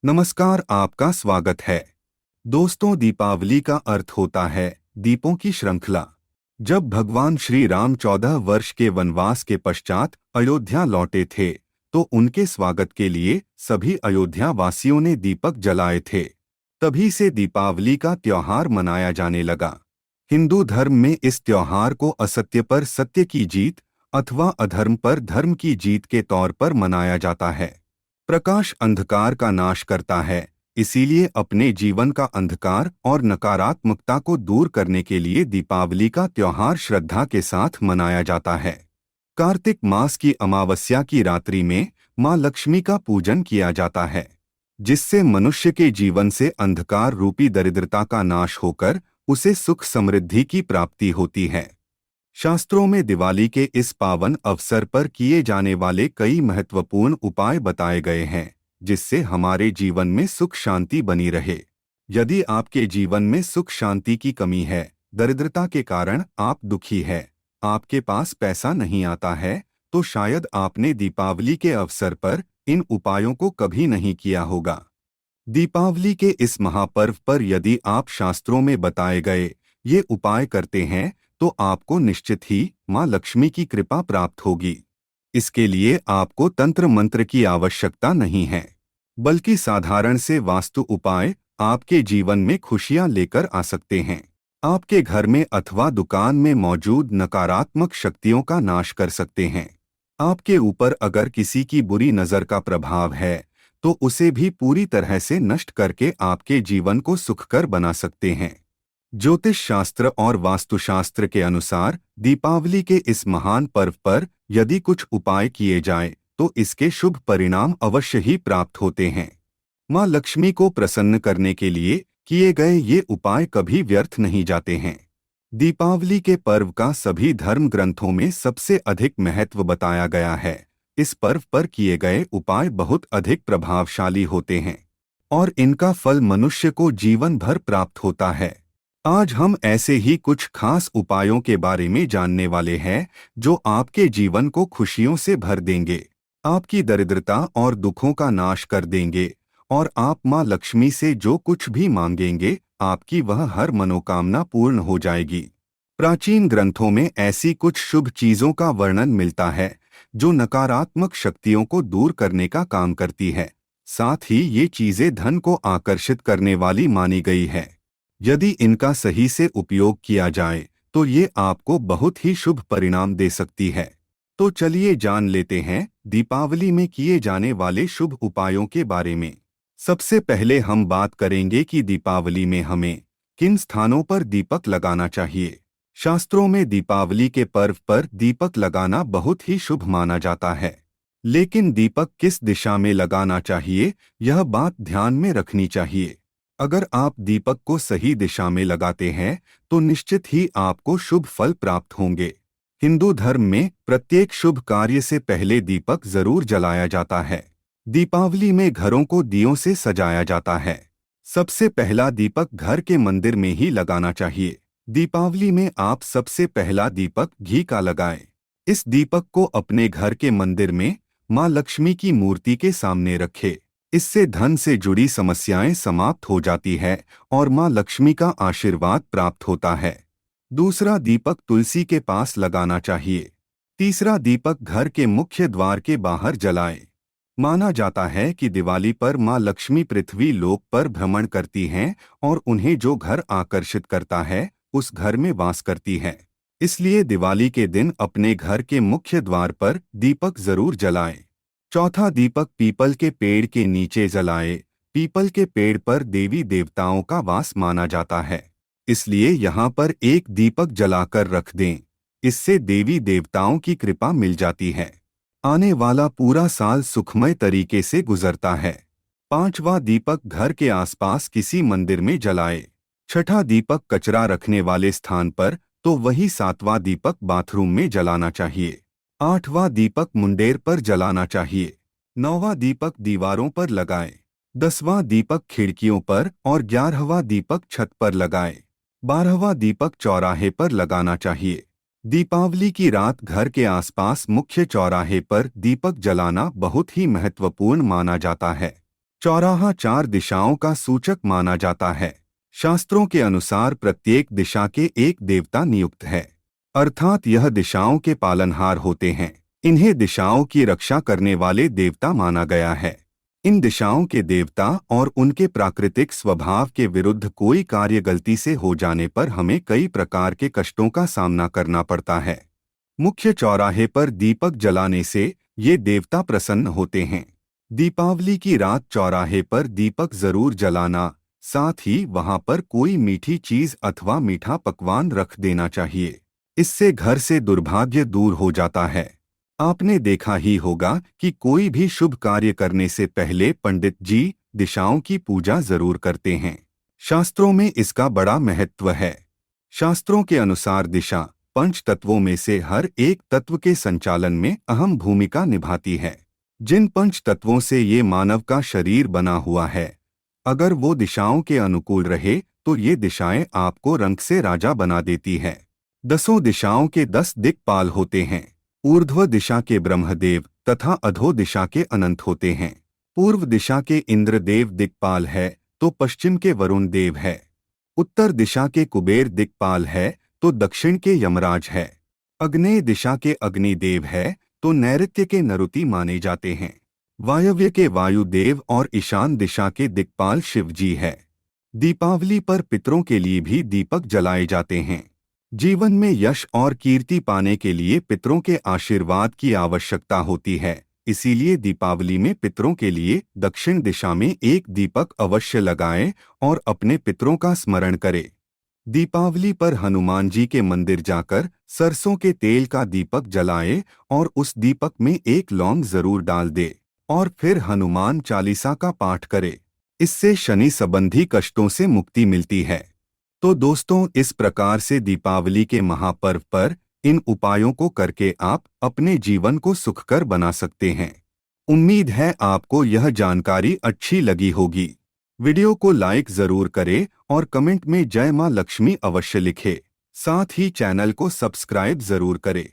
नमस्कार, आपका स्वागत है। दोस्तों, दीपावली का अर्थ होता है दीपों की श्रृंखला। जब भगवान श्री राम 14 वर्ष के वनवास के पश्चात अयोध्या लौटे थे, तो उनके स्वागत के लिए सभी अयोध्या वासियों ने दीपक जलाए थे। तभी से दीपावली का त्योहार मनाया जाने लगा। हिंदू धर्म में इस त्योहार को असत्य पर सत्य की जीत अथवा अधर्म पर धर्म की जीत के तौर पर मनाया जाता है। प्रकाश अंधकार का नाश करता है, इसीलिए अपने जीवन का अंधकार और नकारात्मकता को दूर करने के लिए दीपावली का त्योहार श्रद्धा के साथ मनाया जाता है। कार्तिक मास की अमावस्या की रात्रि में मां लक्ष्मी का पूजन किया जाता है, जिससे मनुष्य के जीवन से अंधकार रूपी दरिद्रता का नाश होकर उसे सुख समृद्धि की प्राप्ति होती है। शास्त्रों में दिवाली के इस पावन अवसर पर किए जाने वाले कई महत्वपूर्ण उपाय बताए गए हैं, जिससे हमारे जीवन में सुख शांति बनी रहे। यदि आपके जीवन में सुख शांति की कमी है, दरिद्रता के कारण आप दुखी है, आपके पास पैसा नहीं आता है, तो शायद आपने दीपावली के अवसर पर इन उपायों को कभी नहीं किया होगा। दीपावली के इस महापर्व पर यदि आप शास्त्रों में बताए गए ये उपाय करते हैं, तो आपको निश्चित ही मां लक्ष्मी की कृपा प्राप्त होगी। इसके लिए आपको तंत्र मंत्र की आवश्यकता नहीं है, बल्कि साधारण से वास्तु उपाय आपके जीवन में खुशियां लेकर आ सकते हैं। आपके घर में अथवा दुकान में मौजूद नकारात्मक शक्तियों का नाश कर सकते हैं। आपके ऊपर अगर किसी की बुरी नजर का प्रभाव है, तो उसे भी पूरी तरह से नष्ट करके आपके जीवन को सुखकर बना सकते हैं। ज्योतिष शास्त्र और वास्तुशास्त्र के अनुसार दीपावली के इस महान पर्व पर यदि कुछ उपाय किए जाएं, तो इसके शुभ परिणाम अवश्य ही प्राप्त होते हैं। मां लक्ष्मी को प्रसन्न करने के लिए किए गए ये उपाय कभी व्यर्थ नहीं जाते हैं। दीपावली के पर्व का सभी धर्म ग्रंथों में सबसे अधिक महत्व बताया गया है। इस पर्व पर किए गए उपाय बहुत अधिक प्रभावशाली होते हैं और इनका फल मनुष्य को जीवन भर प्राप्त होता है। आज हम ऐसे ही कुछ खास उपायों के बारे में जानने वाले हैं, जो आपके जीवन को खुशियों से भर देंगे, आपकी दरिद्रता और दुखों का नाश कर देंगे और आप मां लक्ष्मी से जो कुछ भी मांगेंगे, आपकी वह हर मनोकामना पूर्ण हो जाएगी। प्राचीन ग्रंथों में ऐसी कुछ शुभ चीजों का वर्णन मिलता है, जो नकारात्मक शक्तियों को दूर करने का काम करती है। साथ ही ये चीजें धन को आकर्षित करने वाली मानी गई है। यदि इनका सही से उपयोग किया जाए, तो ये आपको बहुत ही शुभ परिणाम दे सकती है। तो चलिए जान लेते हैं दीपावली में किए जाने वाले शुभ उपायों के बारे में। सबसे पहले हम बात करेंगे कि दीपावली में हमें किन स्थानों पर दीपक लगाना चाहिए। शास्त्रों में दीपावली के पर्व पर दीपक लगाना बहुत ही शुभ माना जाता है, लेकिन दीपक किस दिशा में लगाना चाहिए, यह बात ध्यान में रखनी चाहिए। अगर आप दीपक को सही दिशा में लगाते हैं, तो निश्चित ही आपको शुभ फल प्राप्त होंगे। हिंदू धर्म में प्रत्येक शुभ कार्य से पहले दीपक जरूर जलाया जाता है। दीपावली में घरों को दियों से सजाया जाता है। सबसे पहला दीपक घर के मंदिर में ही लगाना चाहिए। दीपावली में आप सबसे पहला दीपक घी का लगाएं। इस दीपक को अपने घर के मंदिर में मां लक्ष्मी की मूर्ति के सामने रखें। इससे धन से जुड़ी समस्याएं समाप्त हो जाती है और मां लक्ष्मी का आशीर्वाद प्राप्त होता है। दूसरा दीपक तुलसी के पास लगाना चाहिए। तीसरा दीपक घर के मुख्य द्वार के बाहर जलाएं। माना जाता है कि दिवाली पर मां लक्ष्मी पृथ्वी लोक पर भ्रमण करती हैं और उन्हें जो घर आकर्षित करता है, उस घर में वास करती है। इसलिए दिवाली के दिन अपने घर के मुख्य द्वार पर दीपक जरूर जलाएं। चौथा दीपक पीपल के पेड़ के नीचे जलाएं। पीपल के पेड़ पर देवी देवताओं का वास माना जाता है, इसलिए यहाँ पर एक दीपक जलाकर रख दें। इससे देवी देवताओं की कृपा मिल जाती है। आने वाला पूरा साल सुखमय तरीके से गुजरता है। पांचवा दीपक घर के आसपास किसी मंदिर में जलाए। छठा दीपक कचरा रखने वाले स्थान पर, तो वही सातवां दीपक बाथरूम में जलाना चाहिए। आठवां दीपक मुंडेर पर जलाना चाहिए। नौवां दीपक दीवारों पर लगाएं। 10वां दीपक खिड़कियों पर और 11वां दीपक छत पर लगाएं। 12वां दीपक चौराहे पर लगाना चाहिए। दीपावली की रात घर के आसपास मुख्य चौराहे पर दीपक जलाना बहुत ही महत्वपूर्ण माना जाता है। चौराहा 4 दिशाओं का सूचक माना जाता है। शास्त्रों के अनुसार प्रत्येक दिशा के एक देवता नियुक्त है, अर्थात यह दिशाओं के पालनहार होते हैं। इन्हें दिशाओं की रक्षा करने वाले देवता माना गया है। इन दिशाओं के देवता और उनके प्राकृतिक स्वभाव के विरुद्ध कोई कार्य गलती से हो जाने पर हमें कई प्रकार के कष्टों का सामना करना पड़ता है। मुख्य चौराहे पर दीपक जलाने से ये देवता प्रसन्न होते हैं। दीपावली की रात चौराहे पर दीपक जरूर जलाना, साथ ही वहां पर कोई मीठी चीज अथवा मीठा पकवान रख देना चाहिए। इससे घर से दुर्भाग्य दूर हो जाता है। आपने देखा ही होगा कि कोई भी शुभ कार्य करने से पहले पंडित जी दिशाओं की पूजा जरूर करते हैं। शास्त्रों में इसका बड़ा महत्व है। शास्त्रों के अनुसार दिशा पंच तत्वों में से हर एक तत्व के संचालन में अहम भूमिका निभाती है। जिन पंच तत्वों से ये मानव का शरीर बना हुआ है, अगर वो दिशाओं के अनुकूल रहे तो ये दिशाएं आपको रंग से राजा बना देती है। 10 दिशाओं के 10 दिक्पाल होते हैं। ऊर्ध्व दिशा के ब्रह्मदेव तथा अधो दिशा के अनंत होते हैं। पूर्व दिशा के इंद्रदेव दिक्पाल है तो पश्चिम के वरुण देव है। उत्तर दिशा के कुबेर दिक्पाल है तो दक्षिण के यमराज है। अग्नेय दिशा के अग्निदेव है तो नैऋत्य के नरुति माने जाते हैं। वायव्य के वायुदेव और ईशान दिशा के दिक्पाल शिवजी है। दीपावली पर पितरों के लिए भी दीपक जलाए जाते हैं। जीवन में यश और कीर्ति पाने के लिए पितरों के आशीर्वाद की आवश्यकता होती है। इसीलिए दीपावली में पितरों के लिए दक्षिण दिशा में एक दीपक अवश्य लगाएं और अपने पितरों का स्मरण करें। दीपावली पर हनुमान जी के मंदिर जाकर सरसों के तेल का दीपक जलाएं और उस दीपक में एक लौंग जरूर डाल दे और फिर हनुमान चालीसा का पाठ करें। इससे शनि संबंधी कष्टों से मुक्ति मिलती है। तो दोस्तों, इस प्रकार से दीपावली के महापर्व पर इन उपायों को करके आप अपने जीवन को सुखकर बना सकते हैं। उम्मीद है आपको यह जानकारी अच्छी लगी होगी। वीडियो को लाइक जरूर करें और कमेंट में जय मां लक्ष्मी अवश्य लिखें। साथ ही चैनल को सब्सक्राइब जरूर करें।